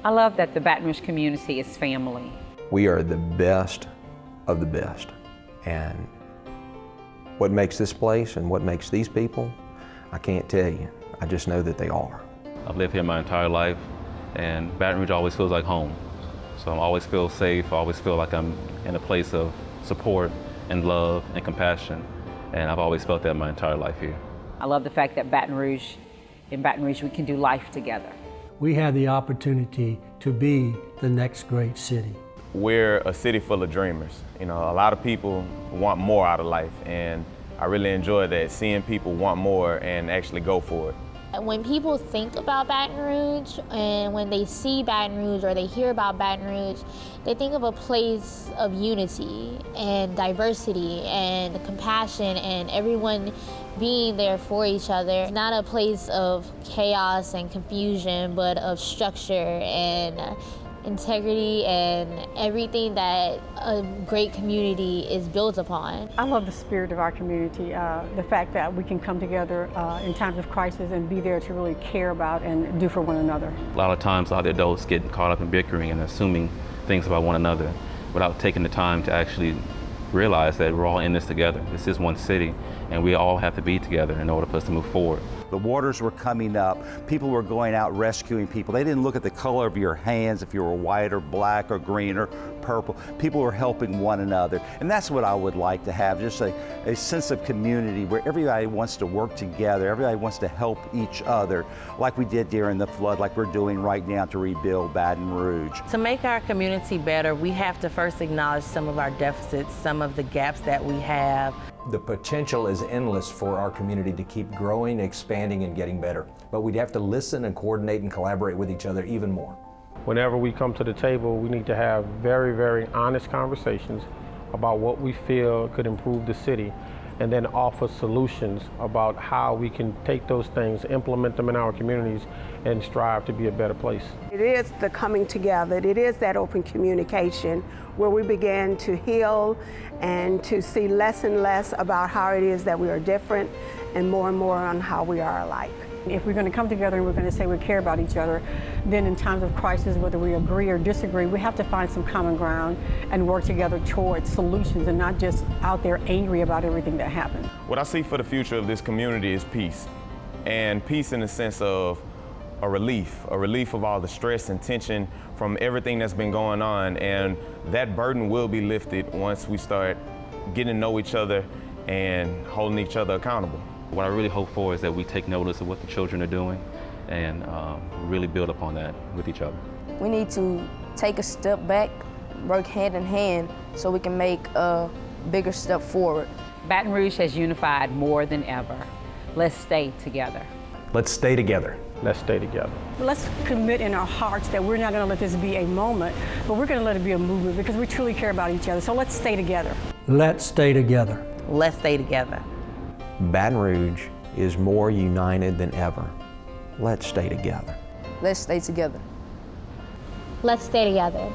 I love that the Baton Rouge community is family. We are the best of the best. And what makes this place and what makes these people, I can't tell you. I just know that they are. I've lived here my entire life, and Baton Rouge always feels like home. So I always feel safe, I always feel like I'm in a place of support and love and compassion. And I've always felt that my entire life here. I love the fact that in Baton Rouge, we can do life together. We have the opportunity to be the next great city. We're a city full of dreamers. You know, a lot of people want more out of life, and I really enjoy that, seeing people want more and actually go for it. When people think about Baton Rouge and when they see Baton Rouge or they hear about Baton Rouge, they think of a place of unity and diversity and compassion and everyone being there for each other. It's not a place of chaos and confusion, but of structure and integrity and everything that a great community is built upon. I love the spirit of our community, the fact that we can come together in times of crisis and be there to really care about and do for one another. A lot of times, a lot of the adults get caught up in bickering and assuming things about one another without taking the time to actually realize that we're all in this together. This is one city, and we all have to be together in order for us to move forward. The waters were coming up. People were going out rescuing people. They didn't look at the color of your hands, if you were white or black or green or purple. People were helping one another. And that's what I would like to have, just a sense of community where everybody wants to work together, everybody wants to help each other, like we did during the flood, like we're doing right now to rebuild Baton Rouge. To make our community better, we have to first acknowledge some of our deficits, some of the gaps that we have. The potential is endless for our community to keep growing, expanding, and getting better. But we'd have to listen and coordinate and collaborate with each other even more. Whenever we come to the table, we need to have very, very honest conversations about what we feel could improve the city, and then offer solutions about how we can take those things, implement them in our communities, and strive to be a better place. It is the coming together, it is that open communication where we begin to heal and to see less and less about how it is that we are different and more on how we are alike. If we're going to come together and we're going to say we care about each other, then in times of crisis, whether we agree or disagree, we have to find some common ground and work together towards solutions and not just out there angry about everything that happened. What I see for the future of this community is peace. And peace in the sense of a relief of all the stress and tension from everything that's been going on. And that burden will be lifted once we start getting to know each other and holding each other accountable. What I really hope for is that we take notice of what the children are doing and really build upon that with each other. We need to take a step back, work hand in hand so we can make a bigger step forward. Baton Rouge has unified more than ever. Let's stay together. Let's stay together. Let's stay together. Let's commit in our hearts that we're not going to let this be a moment, but we're going to let it be a movement because we truly care about each other. So let's stay together. Let's stay together. Let's stay together. Baton Rouge is more united than ever. Let's stay together. Let's stay together. Let's stay together.